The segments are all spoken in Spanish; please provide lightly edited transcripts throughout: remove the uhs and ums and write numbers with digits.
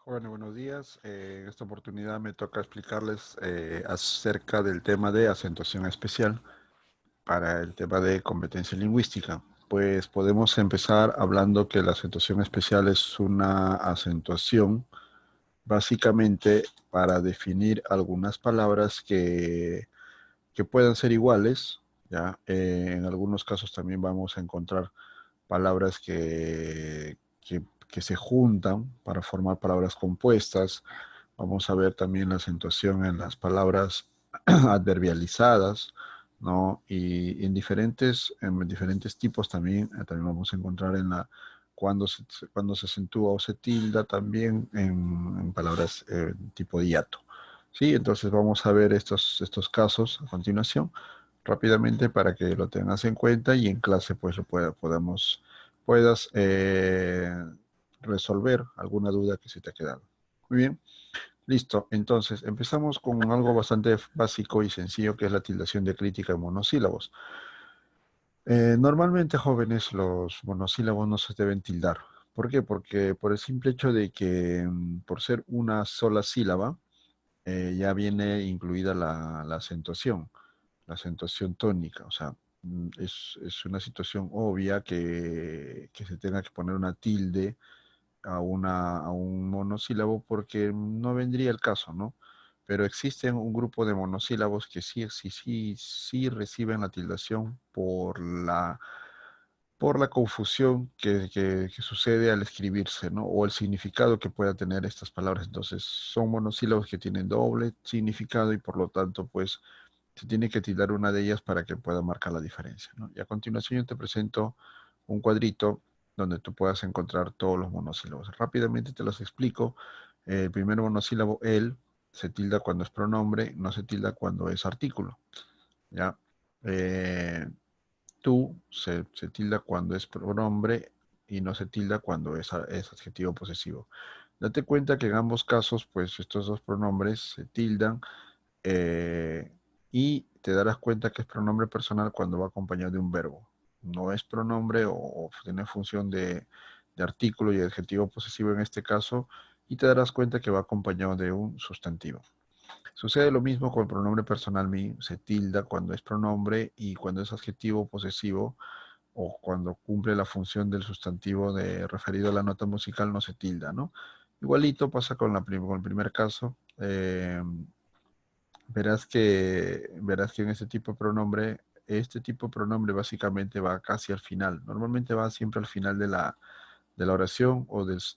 Jóvenes, buenos días. En esta oportunidad me toca explicarles acerca del tema de acentuación especial para el tema de competencia lingüística. Pues podemos empezar hablando que la acentuación especial es una acentuación básicamente para definir algunas palabras que puedan ser iguales, ¿ya? En algunos casos también vamos a encontrar palabras que se juntan para formar palabras compuestas. Vamos a ver también la acentuación en las palabras adverbializadas, ¿no? Y en diferentes tipos también, también vamos a encontrar cuando se acentúa o se tilda también en palabras tipo diato. Sí, entonces vamos a ver estos casos a continuación rápidamente para que lo tengas en cuenta y en clase pues puedas resolver alguna duda que se te ha quedado. Muy bien, listo. Entonces empezamos con algo bastante básico y sencillo que es la tildación de crítica en monosílabos. Normalmente, jóvenes, los monosílabos no se deben tildar. ¿Por qué? Porque por el simple hecho de que por ser una sola sílaba, ya viene incluida la acentuación tónica. O sea, es una situación obvia que se tenga que poner una tilde a un monosílabo porque no vendría el caso, ¿no? Pero existen un grupo de monosílabos que sí reciben la tildación por la confusión que sucede al escribirse, ¿no? O el significado que pueda tener estas palabras. Entonces, son monosílabos que tienen doble significado y por lo tanto, pues, se tiene que tildar una de ellas para que pueda marcar la diferencia, ¿no? Y a continuación yo te presento un cuadrito donde tú puedas encontrar todos los monosílabos. Rápidamente te los explico. El primer monosílabo, el, se tilda cuando es pronombre, no se tilda cuando es artículo, ¿ya? Eh, se tilda cuando es pronombre y no se tilda cuando es adjetivo posesivo. Date cuenta que en ambos casos, pues estos dos pronombres se tildan eh, y te darás cuenta que es pronombre personal cuando va acompañado de un verbo. No es pronombre o tiene función de artículo y adjetivo posesivo en este caso, y te darás cuenta que va acompañado de un sustantivo. Sucede lo mismo con el pronombre personal mi, se tilda cuando es pronombre y cuando es adjetivo posesivo o cuando cumple la función del sustantivo referido a la nota musical no se tilda, ¿no? Igualito pasa con el primer caso. Verás que en este tipo de pronombre básicamente va casi al final. Normalmente va siempre al final de la oración o del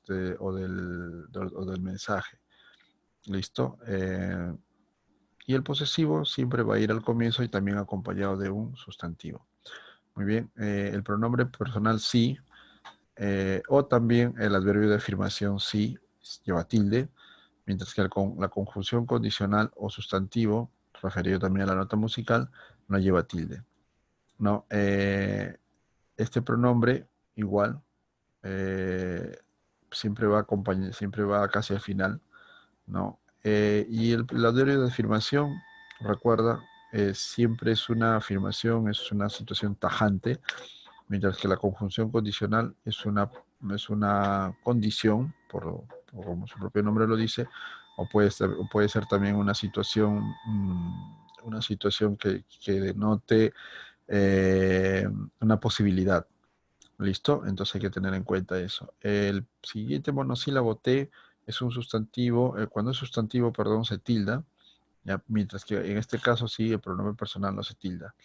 mensaje. ¿Listo? Y el posesivo siempre va a ir al comienzo y también acompañado de un sustantivo. Muy bien. El pronombre personal sí, o también el adverbio de afirmación sí, lleva tilde, mientras que la conjunción condicional o sustantivo, referido también a la nota musical, no lleva tilde. ¿No? Este pronombre, igual, eh, siempre va casi al final, ¿no? Y el adverbio de afirmación, recuerda, siempre es una afirmación, es una situación tajante, mientras que la conjunción condicional es una condición, por como su propio nombre lo dice, o puede ser también una situación que denote eh, una posibilidad. ¿Listo? Entonces hay que tener en cuenta eso. El siguiente monosílabo T es un sustantivo, cuando es sustantivo, perdón, se tilda, ¿ya? Mientras que en este caso sí, el pronombre personal no se tilda,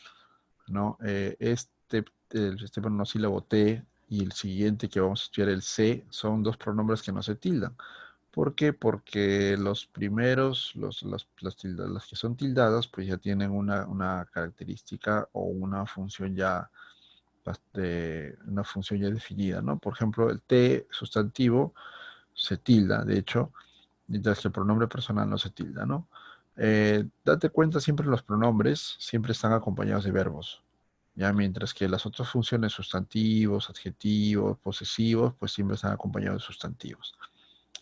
¿no? Este monosílabo T y el siguiente que vamos a estudiar, el C, son dos pronombres que no se tildan. ¿Por qué? Porque los primeros, las que son tildadas, pues ya tienen una característica o una función ya definida, ¿no? Por ejemplo, el T sustantivo se tilda, de hecho, mientras que el pronombre personal no se tilda, ¿no? Date cuenta, siempre los pronombres siempre están acompañados de verbos, ya mientras que las otras funciones, sustantivos, adjetivos, posesivos, pues siempre están acompañados de sustantivos.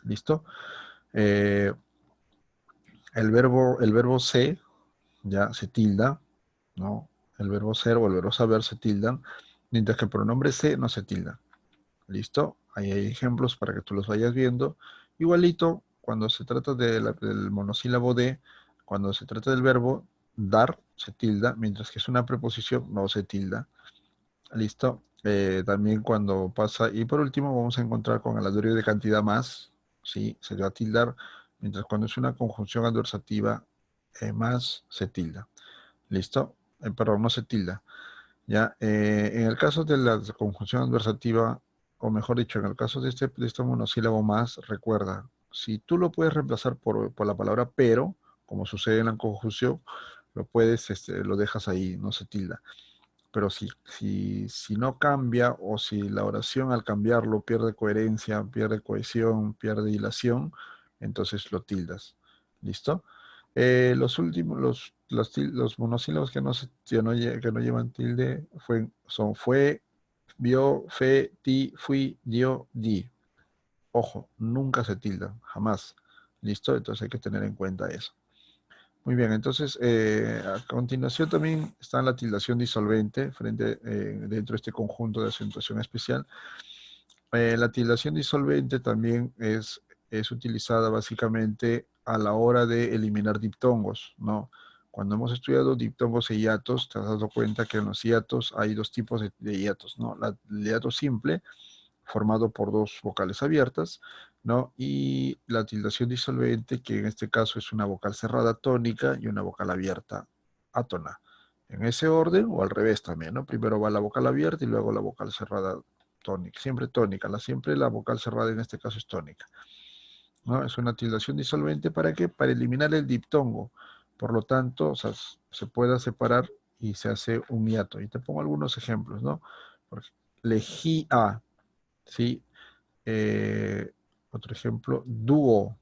¿Listo? Eh, el verbo ser ya se tilda, ¿no? El verbo ser o el verbo saber se tildan, mientras que el pronombre se no se tilda. ¿Listo? Ahí hay ejemplos para que tú los vayas viendo igualito, cuando se trata del monosílabo de, cuando se trata del verbo dar, se tilda, mientras que es una preposición, no se tilda. ¿Listo? También cuando pasa, y por último vamos a encontrar con el adverbio de cantidad más, ¿sí? Se va a tildar, mientras cuando es una conjunción adversativa, más se tilda. ¿Listo? Perdón, no se tilda. ¿Ya? En el caso de la conjunción adversativa, o mejor dicho, en el caso de este monosílabo más, recuerda, si tú lo puedes reemplazar por la palabra pero, como sucede en la conjunción, lo puedes, lo dejas ahí, no se tilda. Pero si no cambia o si la oración al cambiarlo pierde coherencia, pierde cohesión, pierde hilación, entonces lo tildas. ¿Listo? Los últimos, los monosílabos que no llevan tilde son fue, vio, fe, ti, fui, dio, di. Ojo, nunca se tildan, jamás. ¿Listo? Entonces hay que tener en cuenta eso. Muy bien, entonces a continuación también está la tildación disolvente dentro de este conjunto de acentuación especial. La tildación disolvente también es utilizada básicamente a la hora de eliminar diptongos, ¿no? Cuando hemos estudiado diptongos e hiatos, te has dado cuenta que en los hiatos hay dos tipos de hiatos, ¿no? El hiato simple, formado por dos vocales abiertas, ¿no? Y la tildación disolvente, que en este caso es una vocal cerrada tónica y una vocal abierta átona. En ese orden o al revés también, ¿no? Primero va la vocal abierta y luego la vocal cerrada tónica, siempre tónica, siempre la vocal cerrada en este caso es tónica, ¿no? Es una tildación disolvente, ¿para qué? Para eliminar el diptongo. Por lo tanto, o sea, se pueda separar y se hace un hiato. Y te pongo algunos ejemplos, ¿no? Porque lejía, ¿sí? Eh, otro ejemplo, dúo,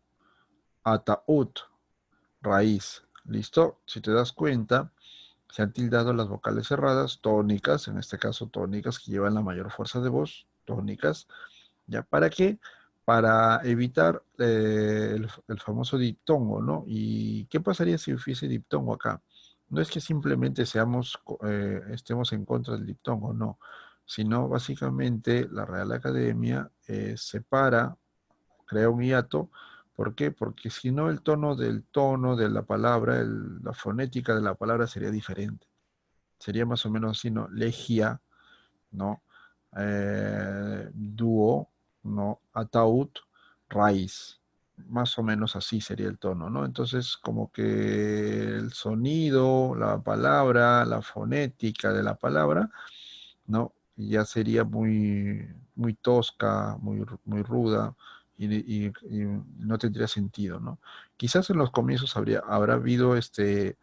ataúd, raíz. ¿Listo? Si te das cuenta, se han tildado las vocales cerradas, tónicas, en este caso tónicas, que llevan la mayor fuerza de voz, tónicas. ¿Ya? ¿Para qué? Para evitar el famoso diptongo, ¿no? ¿Y qué pasaría si hubiese diptongo acá? No es que simplemente estemos en contra del diptongo, no, sino básicamente la Real Academia separa, crea un hiato. ¿Por qué? Porque si no el tono de la palabra, la fonética de la palabra sería diferente. Sería más o menos así, ¿no? Legia, ¿no? Dúo, ¿no? Ataúd, raíz. Más o menos así sería el tono, ¿no? Entonces, como que el sonido, la palabra, la fonética de la palabra, ¿no? Ya sería muy tosca, muy ruda y no tendría sentido, ¿no? Quizás en los comienzos habrá habido este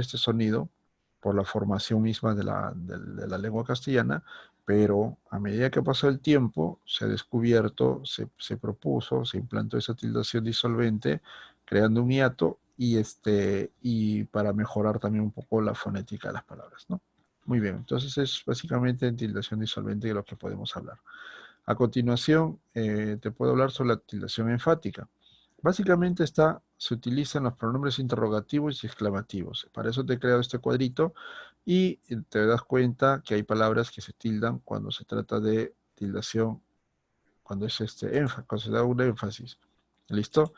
sonido por la formación misma de la lengua castellana, pero a medida que pasó el tiempo, se ha descubierto, se propuso, se implantó esa tildación disolvente, creando un hiato y para mejorar también un poco la fonética de las palabras, ¿no? Muy bien, entonces es básicamente en tildación disolvente de lo que podemos hablar. A continuación, te puedo hablar sobre la tildación enfática. Básicamente se utilizan los pronombres interrogativos y exclamativos. Para eso te he creado este cuadrito y te das cuenta que hay palabras que se tildan cuando se trata de tildación, cuando se da un énfasis. ¿Listo?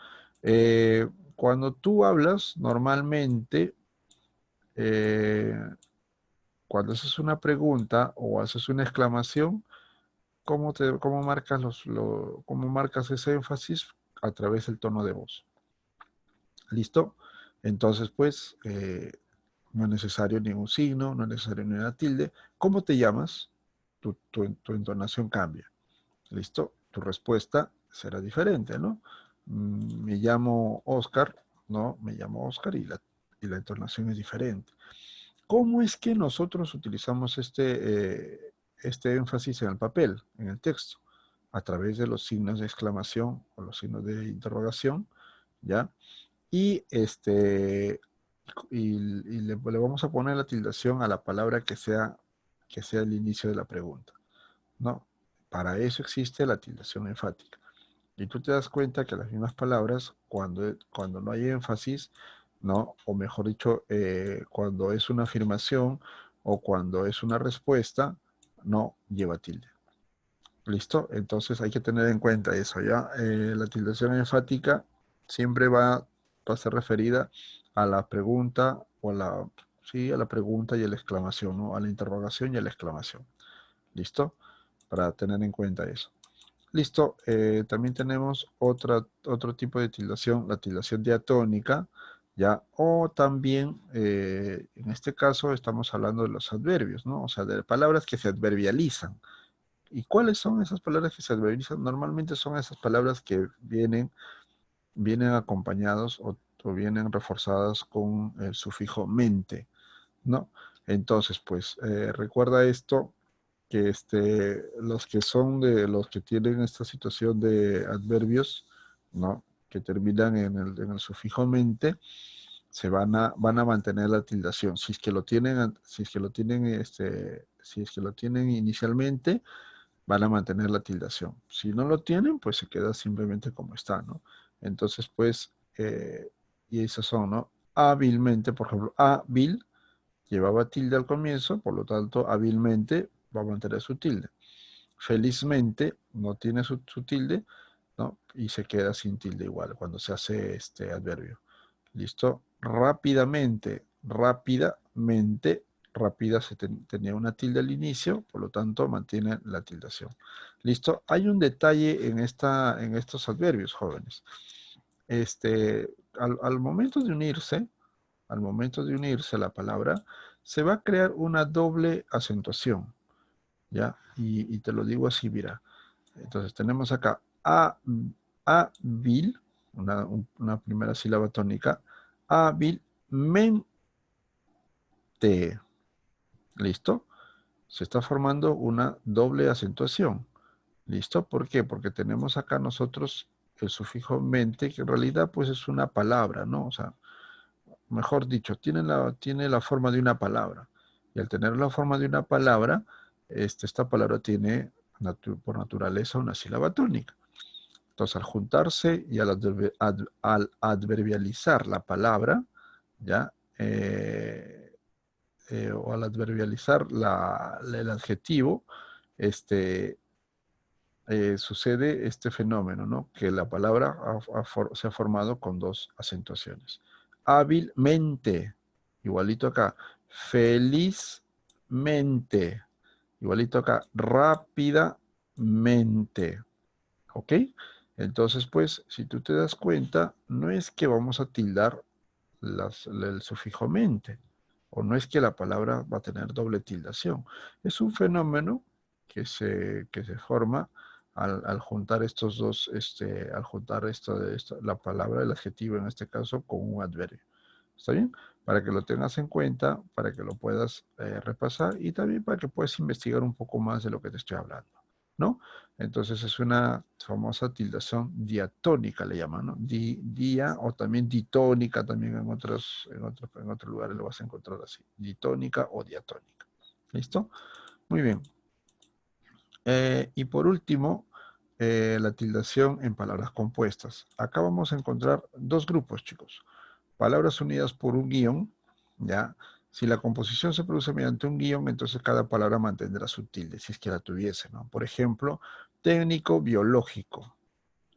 Cuando tú hablas, normalmente, eh, cuando haces una pregunta o haces una exclamación, cómo marcas cómo marcas ese énfasis? A través del tono de voz. ¿Listo? Entonces, pues, no es necesario ningún signo, no es necesario ni una tilde. ¿Cómo te llamas? Tu entonación cambia. ¿Listo? Tu respuesta será diferente, ¿no? Me llamo Oscar, ¿no? Me llamo Oscar y la entonación es diferente. ¿Cómo es que nosotros utilizamos este énfasis en el papel, en el texto? A través de los signos de exclamación o los signos de interrogación, ¿ya? Y, le vamos a poner la tildación a la palabra que sea el inicio de la pregunta, ¿no? Para eso existe la tildación enfática. Y tú te das cuenta que las mismas palabras, cuando no hay énfasis, ¿no? O mejor dicho, cuando es una afirmación o cuando es una respuesta, no lleva tilde. ¿Listo? Entonces hay que tener en cuenta eso, ¿ya? La tildación enfática siempre va a ser referida a la pregunta o sí, a la pregunta y a la exclamación, ¿no? A la interrogación y a la exclamación. ¿Listo? Para tener en cuenta eso. Listo. También tenemos otro tipo de tildación, la tildación diatónica, ¿ya? O también, en este caso, estamos hablando de los adverbios, ¿no? O sea, de palabras que se adverbializan. ¿Y cuáles son esas palabras que se adverbializan? Normalmente son esas palabras que vienen acompañados o vienen reforzadas con el sufijo mente, ¿no? Entonces, pues, recuerda esto, que los que tienen esta situación de adverbios, ¿no? Que terminan en el sufijo mente, van a mantener la tildación. Si es que lo tienen, si es que lo tienen inicialmente, van a mantener la tildación. Si no lo tienen, pues se queda simplemente como está, ¿no? Entonces, pues, y esas son, ¿no? Hábilmente, por ejemplo, hábil llevaba tilde al comienzo, por lo tanto, hábilmente va a mantener su tilde. Felizmente no tiene su tilde, ¿no? Y se queda sin tilde igual cuando se hace este adverbio. ¿Listo? Rápidamente, rápidamente, rápida tenía una tilde al inicio, por lo tanto mantiene la tildación. ¿Listo? Hay un detalle en estos adverbios, jóvenes. Al momento de unirse, la palabra, se va a crear una doble acentuación, ¿ya? Y te lo digo así, mira. Entonces tenemos acá hábil, una primera sílaba tónica, hábilmente. ¿Listo? Se está formando una doble acentuación. ¿Listo? ¿Por qué? Porque tenemos acá nosotros el sufijo mente, que en realidad pues es una palabra, ¿no? O sea, mejor dicho, tiene la forma de una palabra. Y al tener la forma de una palabra, esta palabra tiene por naturaleza una sílaba tónica. Entonces, al juntarse y al adverbializar la palabra, ¿ya? O al adverbializar el adjetivo, este, sucede este fenómeno, ¿no? Que la palabra se ha formado con dos acentuaciones. Hábilmente, igualito acá. Felizmente, igualito acá. Rápidamente. ¿Ok? Entonces, pues, si tú te das cuenta, no es que vamos a tildar el sufijo mente, o no es que la palabra va a tener doble tildación. Es un fenómeno que se forma al juntar estos dos, al juntar la palabra, el adjetivo en este caso, con un adverbio. ¿Está bien? Para que lo tengas en cuenta, para que lo puedas repasar y también para que puedas investigar un poco más de lo que te estoy hablando, ¿no? Entonces es una famosa tildación diatónica, le llaman, ¿no? Dia o también ditónica, también en otros lugares lo vas a encontrar así, ditónica o diatónica. ¿Listo? Muy bien. Y por último, la tildación en palabras compuestas. Acá vamos a encontrar dos grupos, chicos. Palabras unidas por un guión, ¿ya? Si la composición se produce mediante un guión, entonces cada palabra mantendrá su tilde, si es que la tuviese, ¿no? Por ejemplo, técnico biológico.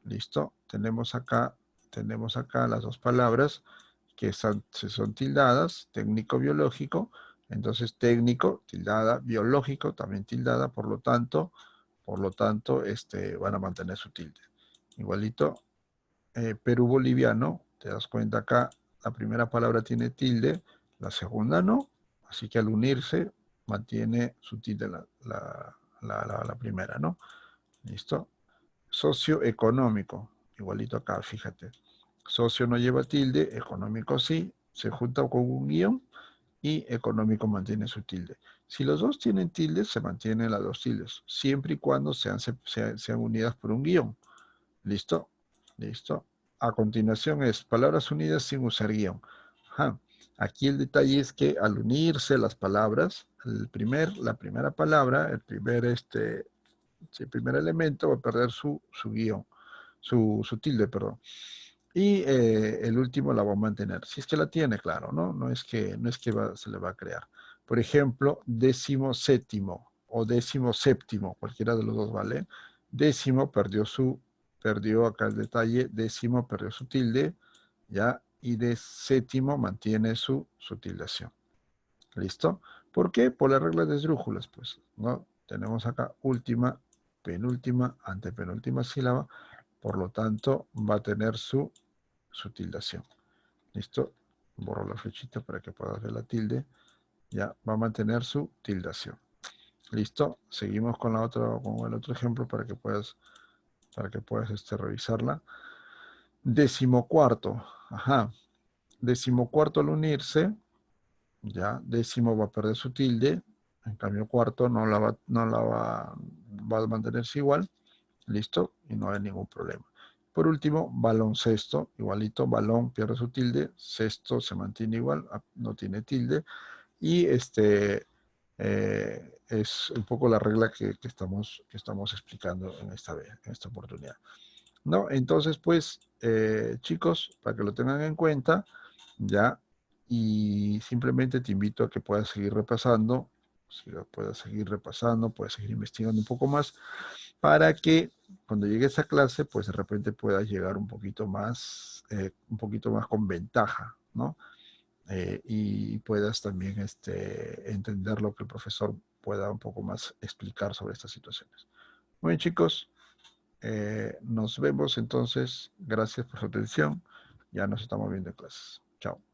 ¿Listo? Tenemos acá las dos palabras que son tildadas, técnico biológico, entonces técnico, tildada, biológico, también tildada, por lo tanto, van a mantener su tilde. Igualito, Perú boliviano, te das cuenta acá, la primera palabra tiene tilde, la segunda no, así que al unirse mantiene su tilde la primera, ¿no? ¿Listo? Socioeconómico, igualito acá, fíjate. Socio no lleva tilde, económico sí, se junta con un guión y económico mantiene su tilde. Si los dos tienen tildes, se mantienen las dos tildes, siempre y cuando sean unidas por un guión. ¿Listo? ¿Listo? A continuación es palabras unidas sin usar guión. Ajá. Aquí el detalle es que al unirse las palabras, la primera palabra, el primer elemento va a perder su guión, su tilde, perdón. Y el último la va a mantener. Si es que la tiene, claro, ¿no? No es que se le va a crear. Por ejemplo, 17º. o décimo séptimo, cualquiera de los dos, ¿vale? Décimo perdió acá el detalle, décimo perdió su tilde, ¿ya? Y de séptimo mantiene su tildación. ¿Listo? ¿Por qué? Por la regla de esdrújulas, pues, ¿no? Tenemos acá última, penúltima, antepenúltima sílaba, por lo tanto, va a tener su tildación. ¿Listo? Borro la flechita para que puedas ver la tilde. Ya, va a mantener su tildación. ¿Listo? Seguimos con con el otro ejemplo para que puedas revisarla. Decimocuarto. Ajá. Decimocuarto al unirse, ya, décimo va a perder su tilde, en cambio cuarto va a mantenerse igual, listo, y no hay ningún problema. Por último, baloncesto, igualito, balón pierde su tilde, cesto se mantiene igual, no tiene tilde, y es un poco la regla que estamos explicando en esta oportunidad. ¿No? Entonces, pues, chicos, para que lo tengan en cuenta, ya, y simplemente te invito a que puedas seguir repasando, puedas seguir investigando un poco más, para que cuando llegues a clase, pues de repente puedas llegar un poquito más con ventaja, ¿no? Y puedas también entender lo que el profesor pueda un poco más explicar sobre estas situaciones. Muy bien, chicos, nos vemos entonces. Gracias por su atención. Ya nos estamos viendo en clases. Chao.